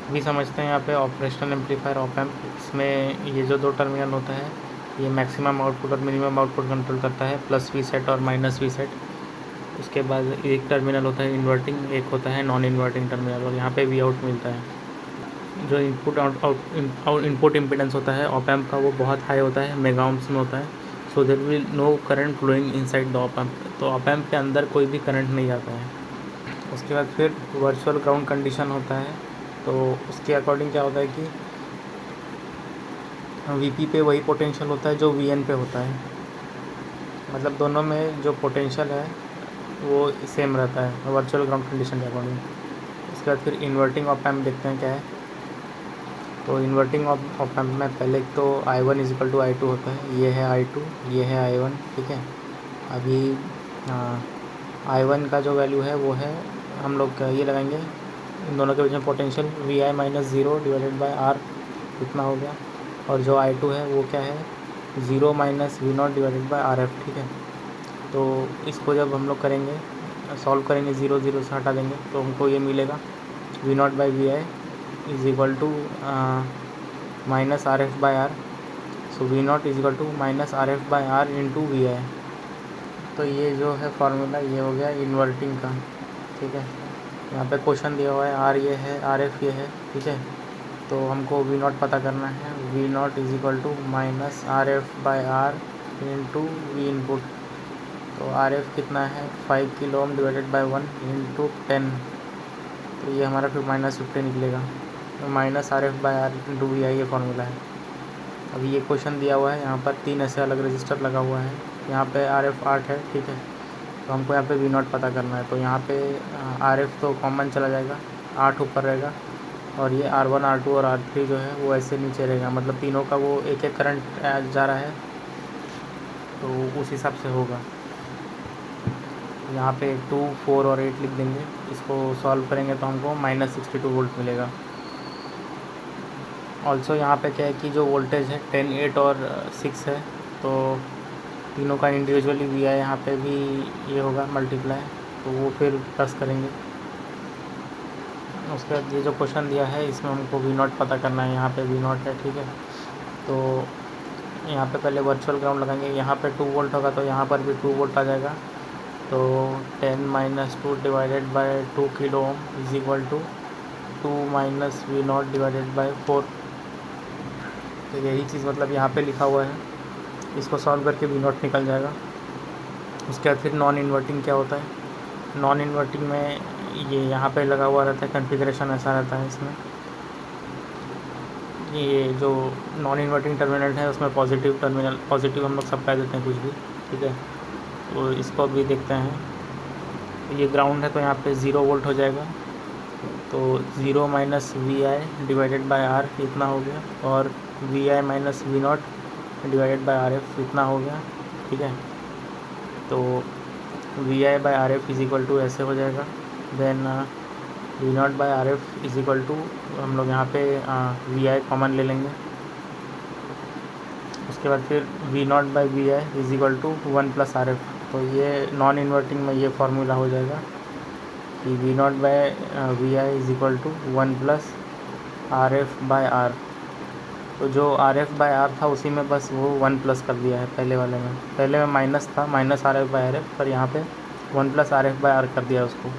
अभी समझते हैं यहाँ पे ऑपरेशनल एम्पलीफायर ऑप एम्प। इसमें ये जो दो टर्मिनल होता है ये मैक्सिमम आउटपुट और मिनिमम आउटपुट कंट्रोल करता है, प्लस वी सेट और माइनस वी सेट। उसके बाद एक टर्मिनल होता है इन्वर्टिंग, एक होता है नॉन इन्वर्टिंग टर्मिनल, और यहाँ पे वी आउट मिलता है। जो इनपुट इम्पीडेंस होता है ऑप एम्प का वो बहुत हाई होता है, मेगा ओम्स में होता है। So there will no current flowing inside the op amp, तो ऑप एम्प के अंदर कोई भी करंट नहीं जाता है। उसके बाद फिर वर्चुअल ग्राउंड कंडीशन होता है। तो उसके अकॉर्डिंग क्या होता है कि वीपी पे वही पोटेंशियल होता है जो वीएन पे होता है, मतलब दोनों में जो पोटेंशियल है वो सेम रहता है वर्चुअल ग्राउंड कंडीशन के अकॉर्डिंग। उसके बाद फिर इन्वर्टिंग ऑप एम्प देखते हैं क्या है। तो इन्वर्टिंग ऑप एम्प में पहले तो I1 इजिकल टू I2 होता है, ये है I2, ये है I1, ठीक है। अभी I1 का जो वैल्यू है वो है, हम लोग ये लगाएंगे इन दोनों के बीच में potential Vi minus zero divided by R, इतना हो गया। और जो I2 है वो क्या है, zero minus V0 divided by RF, ठीक है। तो इसको जब हम लोग करेंगे, सॉल्व करेंगे, ज़ीरो ज़ीरो से हटा देंगे तो हमको ये मिलेगा V0 by Vi is equal to minus RF by R। So V0 is equal to minus RF by R into Vi। तो ये जो है फार्मूला ये हो गया इन्वर्टिंग का, ठीक है। यहाँ पे क्वेश्चन दिया हुआ है R ये है, RF ये है, ठीक है। तो हमको V0 पता करना है, V0 is equal to minus RF by R into V input. तो RF कितना है 5 kilo ohm divided by 1 into 10, तो ये हमारा फिर -50 निकलेगा। तो minus RF by R into V I ये फार्मूला है। अभी ये क्वेश्चन दिया हुआ है, यहाँ पर 3 ऐसे अलग रजिस्टर लगा हुआ है, यहाँ पे RF 8 है, ठीक है। तो हमको यहाँ पे V0 पता करना है। तो यहाँ पे RF तो कॉमन चला जाएगा, 8 ऊपर रहेगा, और ये R1 R2 और R3 जो है वो ऐसे नीचे रहेगा, मतलब तीनों का वो एक एक करंट जा रहा है, तो उस हिसाब से होगा। यहाँ पे 2, 4 और 8 लिख देंगे। इसको सॉल्व करेंगे तो हमको -62 वोल्ट मिलेगा। ऑल्सो यहाँ पे क्या है कि जो वोल्टेज है 10, 8 और 6 है, तो तीनों का इंडिविजुअली वी आई यहाँ पे भी ये होगा मल्टीप्लाई, तो वो फिर प्लस करेंगे। उसके बाद ये जो क्वेश्चन दिया है इसमें हमको V0 पता करना है, यहाँ पे V0 है, ठीक है। तो यहाँ पे पहले वर्चुअल ग्राउंड लगाएंगे, यहाँ पे 2 वोल्ट होगा तो यहाँ पर भी 2 वोल्ट आ जाएगा। तो 10 minus 2 divided by 2 kilo ohm is equal to 2 minus V0 divided by 4। तो यही चीज़ मतलब यहाँ पे लिखा हुआ है, इसको सॉल्व करके V0 निकल जाएगा। उसके बाद फिर नॉन इन्वर्टिंग क्या होता है, नॉन इन्वर्टिंग में ये यहाँ पे लगा हुआ रहता है, कॉन्फ़िगरेशन ऐसा रहता है इसमें। ये जो नॉन इन्वर्टिंग टर्मिनल है उसमें पॉजिटिव टर्मिनल, पॉजिटिव हम लोग सप्लाई देते हैं कुछ भी, ठीक है। तो इसको भी देखते हैं। ये ग्राउंड है तो यहाँ पे 0 वोल्ट हो जाएगा, तो 0 minus Vi divided by R इतना हो गया, और Vi minus V0 divided by RF इतना हो गया, ठीक है। तो Vi by RF is equal to ऐसे हो जाएगा। Then V0 by RF is equal to, हम लोग यहाँ पे Vi कॉमन ले लेंगे। उसके बाद फिर V0 by Vi is equal to 1 plus RF। तो ये नॉन इन्वर्टिंग में ये फार्मूला हो जाएगा कि V0 by Vi is equal to 1 plus RF by R। तो जो RF बाय R था उसी में बस वो 1 प्लस कर दिया है पहले वाले में, पहले में माइनस था, माइनस RF बाय RF, पर यहाँ पे 1 प्लस RF बाय R कर दिया उसको।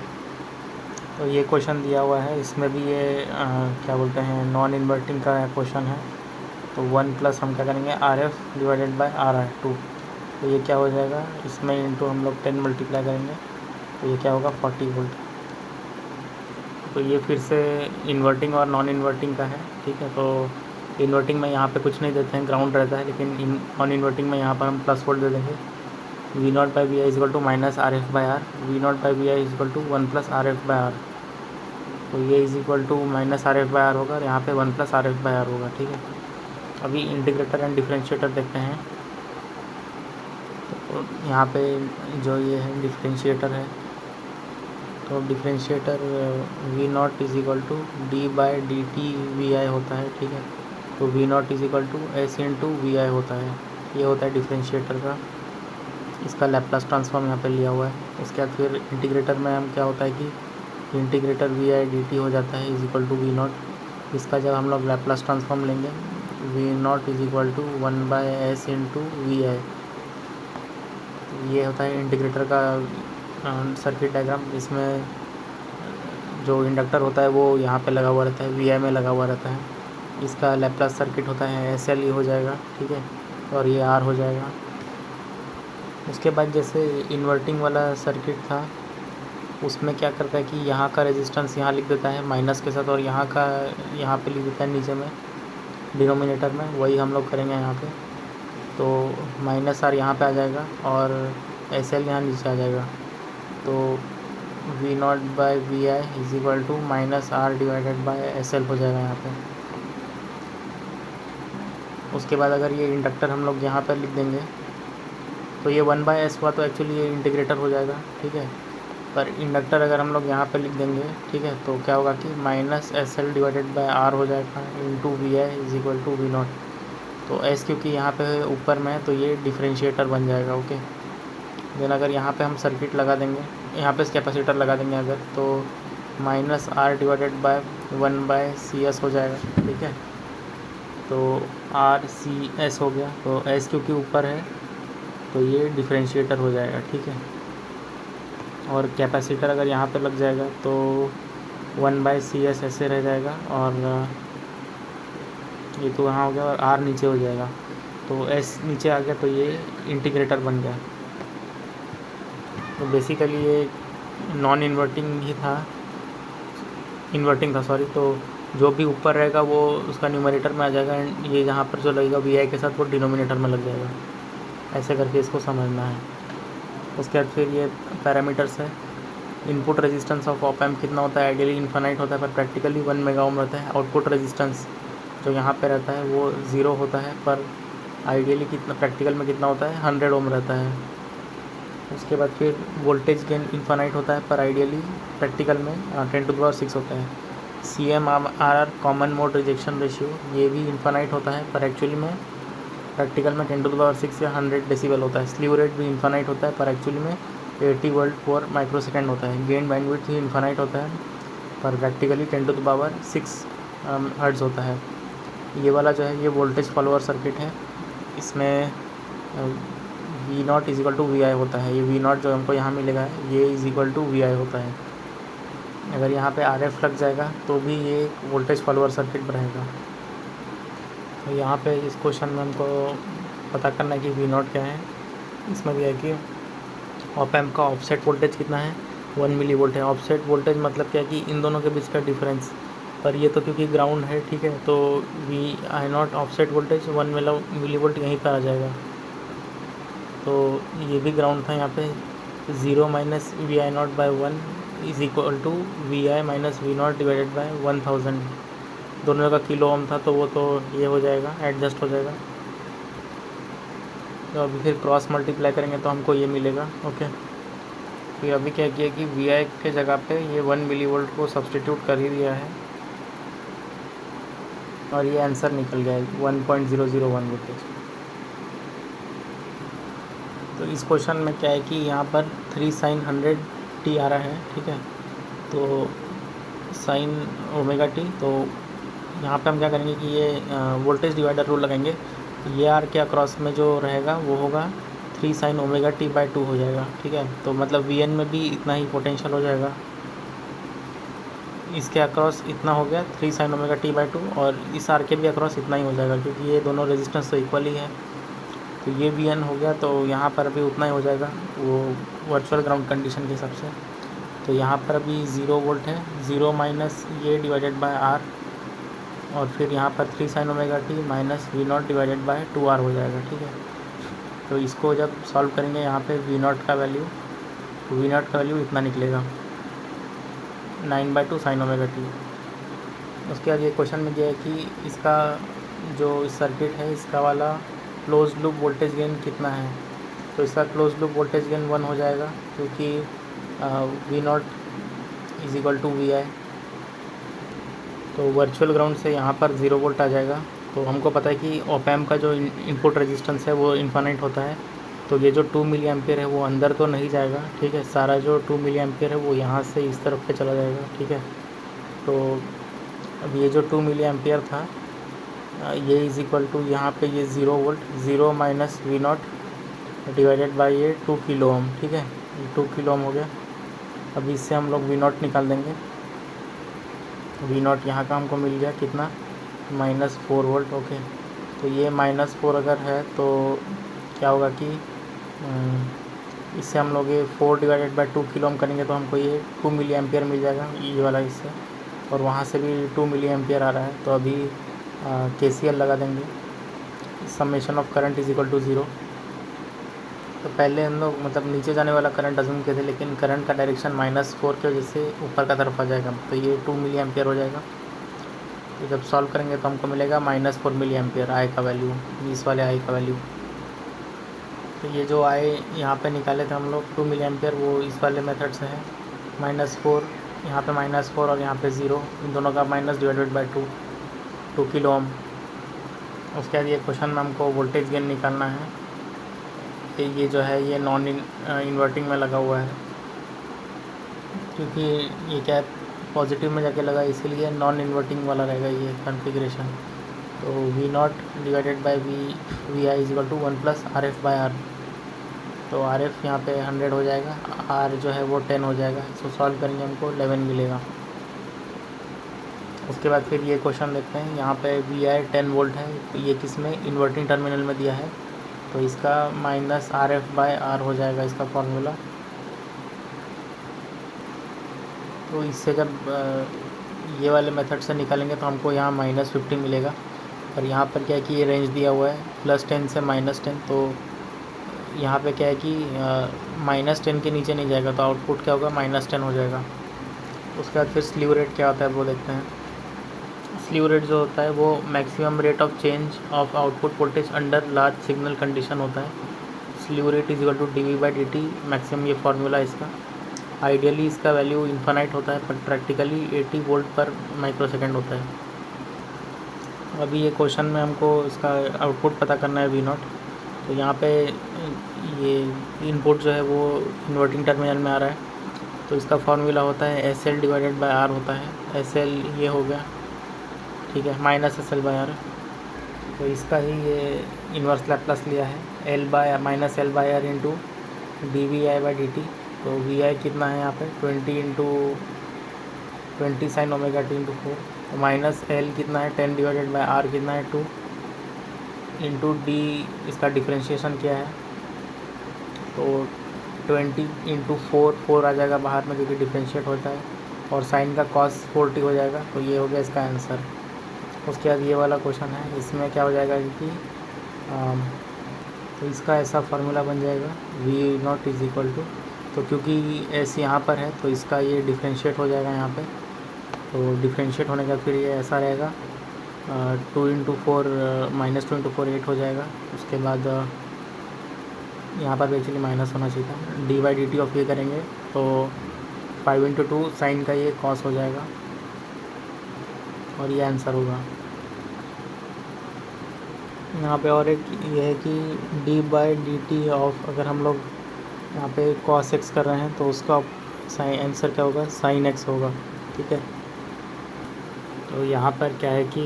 तो ये क्वेश्चन दिया हुआ है, इसमें भी ये क्या बोलते हैं नॉन इन्वर्टिंग का क्वेश्चन है। तो 1 प्लस हम क्या करेंगे RF डिवाइडेड बाय R2, तो ये क्या हो जाएगा, इसमें इंटू हम लोग 10 मल्टीप्लाई करेंगे तो ये क्या होगा 40 वोल्ट। तो ये फिर से इन्वर्टिंग और नॉन इन्वर्टिंग का है, ठीक है। तो इन्वर्टिंग में यहाँ पे कुछ नहीं देते हैं, ग्राउंड रहता है, लेकिन नॉन इन्वर्टिंग में यहाँ पर हम प्लस वोल्ट दे देंगे। V0 by Vi is equal to minus RF by R, V0 by Vi is equal to 1 plus RF by R। तो ये is equal to minus RF by R होगा, और यहाँ पे 1 प्लस RF बाई R होगा, ठीक है। अभी इंटीग्रेटर एंड डिफरेंशिएटर देखते हैं। तो यहाँ पे जो ये है डिफरेंशिएटर है, तो differentiator V0 is equal to D by dt Vi होता है, ठीक है। तो V0 is equal to S into Vi होता है, ये होता है डिफरेंशिएटर का, इसका लैप्लास ट्रांसफॉर्म यहाँ पे लिया हुआ है। उसके बाद फिर इंटीग्रेटर में हम क्या होता है कि इंटीग्रेटर Vi dt हो जाता है इज इक्वल टू V0, इसका जब हम लोग लैप्लास ट्रांसफॉर्म लेंगे V not is equal to 1/s into V I. ये होता है इंटीग्रेटर का सर्किट डायग्राम। इसमें जो इंडक्टर होता है वो यहाँ पे लगा हुआ रहता है, वी आई में लगा हुआ रहता है। इसका लैप्लास सर्किट होता है एस एल ई हो जाएगा, ठीक है, और ये आर हो जाएगा। उसके बाद जैसे इन्वर्टिंग वाला सर्किट था उसमें क्या करता है कि यहाँ का रेजिस्टेंस यहाँ लिख देता है माइनस के साथ, और यहाँ का यहाँ पे लिख देता है नीचे में डिनोमिनेटर में। वही हम लोग करेंगे यहाँ पे। तो माइनस आर यहाँ पे आ जाएगा और एस एल यहाँ नीचे आ जाएगा। तो V naught by V I is equal to minus R divided by S L हो जाएगा यहाँ पे। उसके बाद अगर ये इंडक्टर हम लोग यहाँ पर लिख देंगे तो ये 1/s हुआ, तो एक्चुअली ये इंटीग्रेटर हो जाएगा, ठीक है। पर इंडक्टर अगर हम लोग यहाँ पे लिख देंगे, ठीक है, तो क्या होगा कि minus S L divided by R हो जाएगा into V I is equal to V naught. तो एस क्योंकि यहाँ पे ऊपर में है तो ये डिफ्रेंशिएटर बन जाएगा, ओके। देन अगर यहाँ पे हम सर्किट लगा देंगे, यहाँ पे कैपेसिटर लगा देंगे अगर, तो minus R divided by 1/CS हो जाएगा, ठीक है। तो आर सी एस हो गया, तो एस क्योंकि ऊपर है तो ये डिफ्रेंशिएटर हो जाएगा, ठीक है। और कैपेसिटर अगर यहाँ पे लग जाएगा तो 1/CS ऐसे रह जाएगा, और ये तो यहाँ हो गया, और आर नीचे हो जाएगा। तो एस नीचे आ गया तो ये इंटीग्रेटर बन गया। तो बेसिकली ये नॉन इन्वर्टिंग ही था, इन्वर्टिंग था सॉरी। तो जो भी ऊपर रहेगा वो उसका न्यूमरेटर में आ जाएगा, एंड ये जहाँ पर जो लगेगा वी आई के साथ वो डिनोमिनेटर में लग जाएगा। ऐसे करके इसको समझना है। उसके बाद फिर ये पैरामीटर्स है। Input resistance of op amp कितना होता है, आइडियली इन्फानाइट होता है, पर प्रैक्टिकली 1 मेगा ओम रहता है। आउटपुट रेजिस्टेंस जो यहाँ पे रहता है वो 0 होता है, पर आइडियली कितना, प्रैक्टिकल में कितना होता है, 100 ओम रहता है। उसके बाद फिर वोल्टेज गेन इन्फानाइट होता है, पर आइडियली प्रैक्टिकल में 10⁻6 होता है। CMRR common mode rejection ratio ये भी इन्फानाइट होता है, पर एक्चुअली में प्रैक्टिकल में 10⁻6 या 100 डेसिबल होता है। स्लीव रेट भी इन्फानाइट होता है, पर एक्चुअली में 80 वोल्ट पर माइक्रोसेकेंड होता है। गेन बैंडविड्थ भी इन्फानाइट होता है, पर प्रैक्टिकली 10⁻6 हर्ट्ज़ होता है। ये वाला जो है ये वोल्टेज फॉलोअर सर्किट है। इसमें V not is equal to V I होता है। ये वी नॉट जो हमको यहाँ मिलेगा ये is equal to V I होता है। अगर यहाँ पे आर एफ लग जाएगा तो भी ये वोल्टेज फॉलोअर सर्किट रहेगा। तो यहाँ पे इस क्वेश्चन में हमको पता करना है कि वी नॉट क्या है। इसमें भी है कि ऑप एम्प का ऑफसेट वोल्टेज कितना है, 1 मिली वोल्ट है। ऑफसेट वोल्टेज मतलब क्या है कि इन दोनों के बीच का डिफरेंस। पर ये तो क्योंकि ग्राउंड है, ठीक है, तो V I naught offset voltage 1 milli volt यहीं पर आ जाएगा। तो ये भी ग्राउंड था यहाँ पे। 0 minus V I naught by 1 is equal to V I minus V naught divided by 1000। दोनों का किलो ओम था तो वो तो ये हो जाएगा, एडजस्ट हो जाएगा। तो अभी फिर क्रॉस मल्टीप्लाई करेंगे तो हमको ये मिलेगा, ओके। तो अभी क्या किया कि वी आई के जगह पे ये 1 मिली वोल्ट को सब्सटीट्यूट कर ही दिया है, और ये आंसर निकल गया है 1.001 वोल्टेज। तो इस क्वेश्चन में क्या है कि यहाँ पर 3 sin 100t आ रहा है, ठीक है। तो साइन ओमेगा टी, तो यहाँ पे हम क्या करेंगे कि ये वोल्टेज डिवाइडर रूल लगाएंगे। ये आर के अक्रॉस में जो रहेगा वो होगा 3 sin ओमेगा टी बाई 2 हो जाएगा, ठीक है। तो मतलब वी एन में भी इतना ही पोटेंशियल हो जाएगा। इसके अक्रॉस इतना हो गया 3 sin ओमेगा टी बाई 2, और इस आर के भी अक्रॉस इतना ही हो जाएगा क्योंकि ये दोनों रेजिस्टेंस तो इक्वल ही है। तो ये वी एन हो गया, तो यहाँ पर भी उतना ही हो जाएगा वो वर्चुअल ग्राउंड कंडीशन के हिसाब से। तो यहाँ पर अभी 0 वोल्ट है, 0 माइनस ये डिवाइडेड बाय आर, और फिर यहाँ पर 3 sin omega T minus V naught divided by 2r हो जाएगा, ठीक है। तो इसको जब सॉल्व करेंगे यहाँ पे वी नॉट का वैल्यू इतना निकलेगा 9/2 sin ओमेगा टी। उसके बाद ये क्वेश्चन में दिया है कि इसका जो सर्किट है इसका वाला क्लोज लूप वोल्टेज गेन कितना है। तो इसका क्लोज लूप वोल्टेज गेन 1 हो जाएगा क्योंकि V not is equal to V I. तो वर्चुअल ग्राउंड से यहाँ पर 0 वोल्ट आ जाएगा। तो हमको पता है कि ऑप एम्प का जो इनपुट रेजिस्टेंस है वो इन्फानाइट होता है। तो ये जो 2 मिली एम्पियर है वो अंदर तो नहीं जाएगा, ठीक है। सारा जो 2 मिली एम्पियर है वो यहाँ से इस तरफ पे चला जाएगा, ठीक है। तो अब ये जो 2 मिली एम्पियर था ये इज़ इक्वल टू यहाँ पे ये 0 volt, 0 minus V naught divided by ये 2 किलो ओम, ठीक है, ये 2 किलो ओम हो गया। अब इससे हम लोग वी नॉट निकाल देंगे। वी नॉट यहाँ का हमको मिल गया कितना, -4 वोल्ट। ओके, तो ये -4 अगर है तो क्या होगा कि इससे हम लोग ये 4 डिवाइडेड बाई 2 किलो ओम करेंगे तो हमको ये 2 मिली एम्पियर मिल जाएगा, ये वाला इससे, और वहाँ से भी 2 मिली एम्पियर आ रहा है। तो अभी KCL लगा देंगे, summation of current is equal to 0। तो पहले हम लोग मतलब नीचे जाने वाला करंट अज्यूम किए थे, लेकिन करंट का डायरेक्शन -4 की वजह से ऊपर का तरफ आ जाएगा, तो ये 2 मिली एम्पियर हो जाएगा। तो जब सॉल्व करेंगे तो हमको मिलेगा -4 मिली एम्पियर आई का वैल्यू, इस वाले आई का वैल्यू। तो ये जो आई यहाँ पे निकाले थे हम लोग 2 मिली एम्पियर, वो इस वाले मेथड से है, -4 यहाँ पे -4 और यहाँ पे 0, इन दोनों का माइनस डिवाइडेड बाई 2 किलो ओम। उसके बाद ये क्वेश्चन में हमको वोल्टेज गेन निकालना है। ये जो है ये नॉन इन्वर्टिंग में लगा हुआ है, क्योंकि ये क्या पॉजिटिव में जाके लगा, इसीलिए नॉन इन्वर्टिंग वाला रहेगा ये कॉन्फ़िगरेशन। तो V naught divided by V I is equal to 1 plus RF by R. तो RF यहाँ पे 100 हो जाएगा, R जो है वो 10 हो जाएगा। सो सॉल्व करेंगे हमको 11 मिलेगा। उसके बाद फिर ये क्वेश्चन देखते हैं, यहाँ पे वी आई 10 वोल्ट है, तो ये किस में, इन्वर्टिंग टर्मिनल में दिया है, तो इसका -RF बाय R हो जाएगा इसका फॉर्मूला। तो इससे जब ये वाले मेथड से निकालेंगे तो हमको यहाँ -50 मिलेगा, और यहाँ पर क्या है कि ये रेंज दिया हुआ है +10 से -10, तो यहाँ पे क्या है कि -10 के नीचे नहीं जाएगा, तो आउटपुट क्या होगा, -10 हो जाएगा। उसके बाद फिर स्लीव रेट क्या होता है वो देखते हैं। स्लीव रेट जो होता है वो maximum rate of change of output voltage under large signal condition होता है। Slew rate is equal to dV/dt maximum, ये फार्मूला इसका। आइडियली इसका वैल्यू इन्फानाइट होता है, बट प्रैक्टिकली 80 वोल्ट पर माइक्रोसेकंड होता है। अभी ये क्वेश्चन में हमको इसका आउटपुट पता करना है वी नॉट। तो यहाँ पे ये इनपुट जो है वो इन्वर्टिंग टर्मिनल में आ रहा है, तो इसका फार्मूला होता है SL डिवाइडेड बाय R होता है। SL ये हो गया, ठीक है, -SL बाय R। तो इसका ही ये इन्वर्स लैप्लास लिया है, -L bye R into dVi/dt। तो Vi कितना है यहाँ पे 20 sin ओमेगा t इंटू 4, तो -L कितना है 10 डिवाइडेड बाय R कितना है 2 इंटू D, इसका डिफ्रेंशिएशन क्या है, तो 20 इंटू 4 आ जाएगा बाहर में क्योंकि डिफ्रेंशिएट होता है, और साइन का cos 40 हो जाएगा। तो ये हो गया इसका आंसर। उसके बाद ये वाला क्वेश्चन है, इसमें क्या हो जाएगा कि तो इसका ऐसा फार्मूला बन जाएगा V naught is equal to, तो क्योंकि एस यहाँ पर है तो इसका ये डिफ्रेंशिएट हो जाएगा यहाँ पे। तो डिफ्रेंशिएट होने का फिर ये ऐसा रहेगा 2 इंटू 4 -2 इंटू 4 8 हो जाएगा। उसके बाद यहाँ पर भी एक्चुअली माइनस होना चाहिए था, d/dt ऑफ ये करेंगे तो 5 इंटू 2 साइन का ये कॉस हो जाएगा, और ये आंसर होगा। यहाँ पे और एक ये है कि d/dt ऑफ, अगर हम लोग यहाँ पे cos x कर रहे हैं तो उसका साइन आंसर क्या होगा, sin x होगा, ठीक है। तो यहाँ पर क्या है कि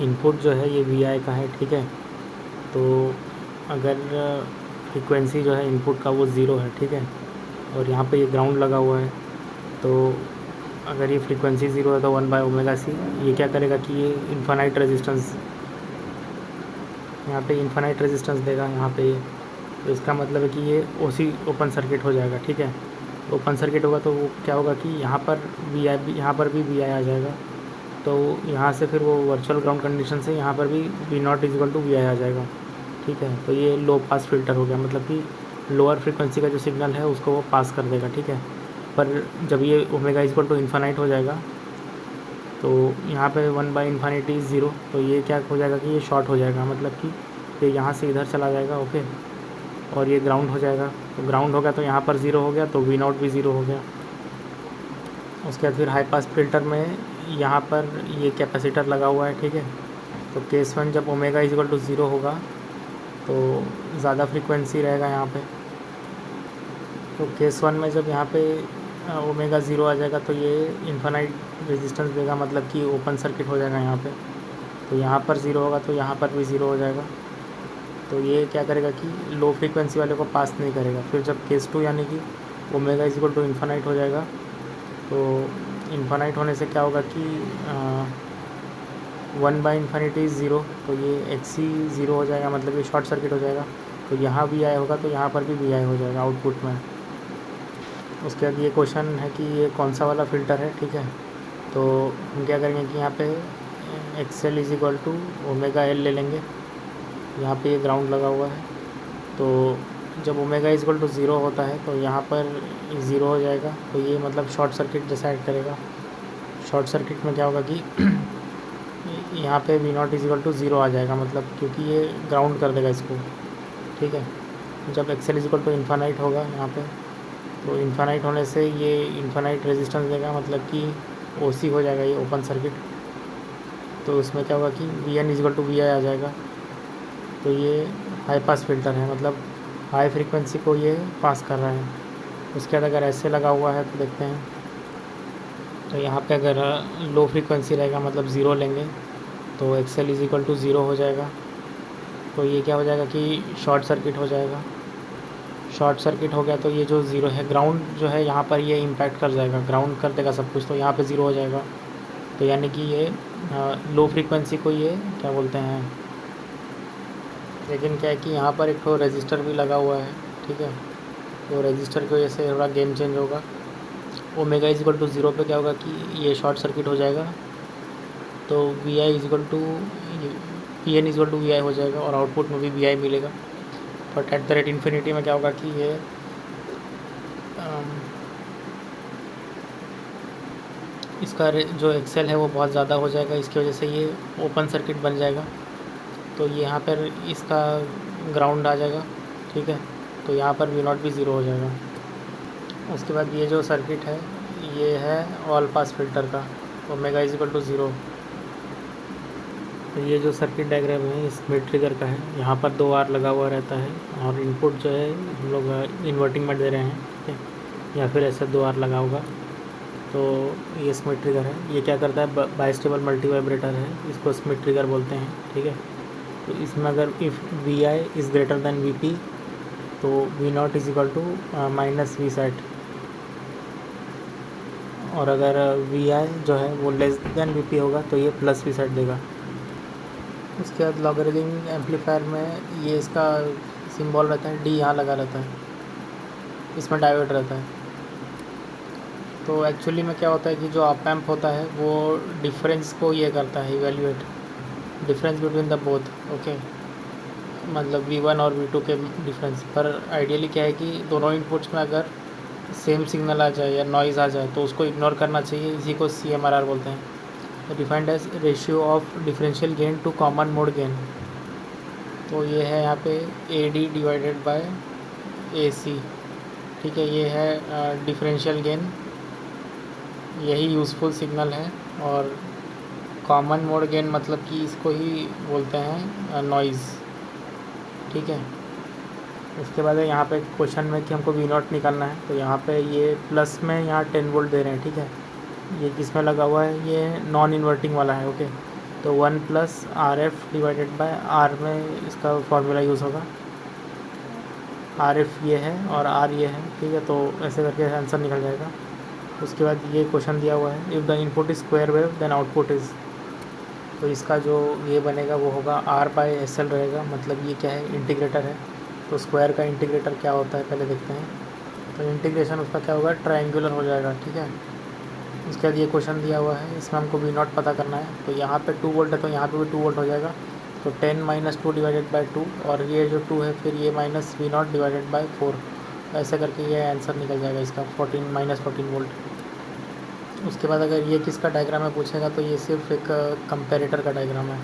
इनपुट जो है ये Vi का है, ठीक है। तो अगर फ्रीक्वेंसी जो है इनपुट का वो 0 है, ठीक है, और यहाँ पे ये ग्राउंड लगा हुआ है, तो अगर ये फ्रीक्वेंसी 0 है तो 1/ωc ये क्या करेगा कि ये इन्फानाइट रेजिस्टेंस, यहाँ पे इन्फानाइट रेजिस्टेंस देगा यहाँ पे। तो इसका मतलब है कि ये ओपन सर्किट हो जाएगा, ठीक है। ओपन सर्किट होगा तो वो क्या होगा कि यहाँ पर यहाँ पर भी Vi आ जाएगा, तो यहाँ से फिर वो वर्चुअल ग्राउंड कंडीशन से यहाँ पर भी V naught is equal to Vi आ जाएगा, ठीक है। तो ये लो पास फिल्टर हो गया, मतलब कि लोअर फ्रीक्वेंसी का जो सिग्नल है उसको वो पास कर देगा, ठीक है। पर जब ये omega is equal to infinite हो जाएगा तो यहाँ पे 1/∞ 0, तो ये क्या हो जाएगा कि ये शॉर्ट हो जाएगा, मतलब कि ये यहाँ से इधर चला जाएगा, ओके, और ये ग्राउंड हो जाएगा। तो ग्राउंड हो गया तो यहाँ पर 0 हो गया, तो V नॉट भी 0 हो गया। उसके बाद फिर हाई पास फिल्टर में यहाँ पर ये कैपेसिटर लगा हुआ है, ठीक है। तो केस 1 जब ओमेगा इज इक्वल टू 0 होगा तो ज़्यादा फ्रीक्वेंसी रहेगा यहाँ पे। तो केस 1 में जब यहाँ पे ओमेगा ज़ीरो आ जाएगा तो ये इन्फानाइट रेजिस्टेंस देगा, मतलब कि ओपन सर्किट हो जाएगा यहाँ पे। तो यहाँ पर ज़ीरो होगा तो यहाँ पर भी ज़ीरो हो जाएगा। तो ये क्या करेगा कि लो फ्रीक्वेंसी वाले को पास नहीं करेगा। फिर जब केस टू यानी कि omega is equal to infinite हो जाएगा, तो इन्फानाइट होने से क्या होगा कि 1/∞ इज़ ज़ीरो, तो ये एक्स ही ज़ीरो हो जाएगा, मतलब ये शॉर्ट सर्किट हो जाएगा। तो यहाँ भी आई होगा तो यहाँ पर भी वी आई हो जाएगा आउटपुट में। उसके बाद ये क्वेश्चन है कि ये कौन सा वाला फ़िल्टर है, ठीक है। तो हम क्या करेंगे कि यहाँ पे X L is equal to omega L ले लेंगे। यहाँ पे ये ग्राउंड लगा हुआ है, तो जब omega is equal to zero होता है तो यहाँ पर ज़ीरो हो जाएगा। तो ये मतलब शॉर्ट सर्किट जैसा ऐड करेगा। शॉर्ट सर्किट में क्या होगा कि यहाँ पे V not is equal to zero आ जाएगा, मतलब क्योंकि ये ग्राउंड कर देगा इसको, ठीक है। जब X L is equal to infinite होगा यहाँ पे, तो इन्फानाइट होने से ये इन्फानाइट रेजिस्टेंस देगा, मतलब कि ओ सी हो जाएगा ये ओपन सर्किट। तो उसमें क्या होगा कि V N is equal to V I आ जाएगा। तो ये हाई पास फिल्टर है, मतलब हाई फ्रीक्वेंसी को ये पास कर रहा है। उसके बाद अगर ऐसे लगा हुआ है तो देखते हैं, तो यहाँ पे अगर लो फ्रीक्वेंसी रहेगा मतलब ज़ीरो लेंगे तो X L is equal to zero हो जाएगा। तो ये क्या हो जाएगा कि शॉर्ट सर्किट हो जाएगा। शॉर्ट सर्किट हो गया तो ये जो ज़ीरो है, ग्राउंड जो है यहाँ पर ये इम्पैक्ट कर जाएगा, ग्राउंड कर देगा सब कुछ, तो यहाँ पे ज़ीरो हो जाएगा। तो यानी कि ये लो फ्रीक्वेंसी को ये क्या बोलते हैं, लेकिन क्या है कि यहाँ पर एक तो रजिस्टर भी लगा हुआ है, ठीक है। तो रजिस्टर की वजह से थोड़ा गेम चेंज होगा। Omega is equal to zero पे क्या होगा कि ये शॉर्ट सर्किट हो जाएगा, तो V I is equal to P N is equal to V I हो जाएगा और आउटपुट में भी वी आई मिलेगा। But at the rate infinity में क्या होगा कि ये इसका जो एक्सेल है वो बहुत ज़्यादा हो जाएगा, इसकी वजह से ये ओपन सर्किट बन जाएगा। तो यहाँ पर इसका ग्राउंड आ जाएगा, ठीक है। तो यहाँ पर वी नॉट भी ज़ीरो हो जाएगा। उसके बाद ये जो सर्किट है ये है ऑल पास फिल्टर का, omega is equal to zero. तो ये जो सर्किट डायग्राम है इस मिड ट्रिगर का है, यहाँ पर 2 आर लगा हुआ रहता है और इनपुट जो है हम लोग इन्वर्टिंग में दे रहे हैं, ठीक है, या फिर ऐसे 2 आर लगा होगा। तो ये स्मिथ ट्रिगर है। ये क्या करता है, बाइस्टेबल मल्टी वाइब्रेटर है, इसको स्मिथ ट्रिगर बोलते हैं, ठीक है। तो इसमें अगर if V I is greater than V P तो V not is equal to minus V set, और अगर वी आई जो है वो लेस दैन वी पी होगा तो ये प्लस वी सेट देगा। उसके बाद लॉगरिथम एम्पलीफायर में ये इसका सिंबल रहता है, डी यहाँ लगा रहता है, इसमें डायोड रहता है। तो एक्चुअली में क्या होता है कि जो ऑप एम्प होता है वो डिफरेंस को ये करता है, evaluate difference between the both, okay, मतलब V1 और V2 के डिफरेंस पर। आइडियली क्या है कि दोनों इनपुट्स में अगर सेम सिग्नल आ जाए या नॉइज़ आ जाए तो उसको इग्नोर करना चाहिए, इसी को CMRR बोलते हैं, defined as ratio of differential gain to common mode gain. तो ये है यहाँ पे AD डिवाइडेड बाय AC, ठीक है। ये है डिफरेंशियल गेन, यही यूज़फुल सिग्नल है। और कॉमन मोड गेन मतलब कि इसको ही बोलते हैं नॉइज़, ठीक है। उसके बाद है यहाँ पे क्वेश्चन में कि हमको वी नॉट निकालना है, तो यहाँ पे ये प्लस में यहाँ 10 वोल्ट दे रहे हैं, ठीक है। ये किस में लगा हुआ है, ये नॉन इन्वर्टिंग वाला है, ओके। तो 1 plus RF divided by R में इसका फॉर्मूला यूज़ होगा। RF ये है और R ये है, ठीक है। तो ऐसे करके आंसर निकल जाएगा। उसके बाद ये क्वेश्चन दिया हुआ है, if the input is square wave then output is, तो इसका जो ये बनेगा वो होगा R/SL रहेगा, मतलब ये क्या है, इंटीग्रेटर है। तो स्क्वायर का इंटीग्रेटर क्या होता है पहले देखते हैं। तो इंटीग्रेशन उसका क्या होगा, ट्रायंगुलर हो जाएगा, ठीक है। उसके बाद ये क्वेश्चन दिया हुआ है, इसमें हमको वी नॉट पता करना है। तो यहाँ पे 2 वोल्ट है तो यहाँ पे भी 2 वोल्ट हो जाएगा। तो 10 - 2 डिवाइडेड बाई 2, और ये जो 2 है फिर ये minus V naught divided by 4, ऐसे करके ये आंसर निकल जाएगा इसका 14 वोल्ट। उसके बाद अगर ये किसका डायग्राम है पूछेगा तो ये सिर्फ एक कंपेरेटर का डायग्राम है।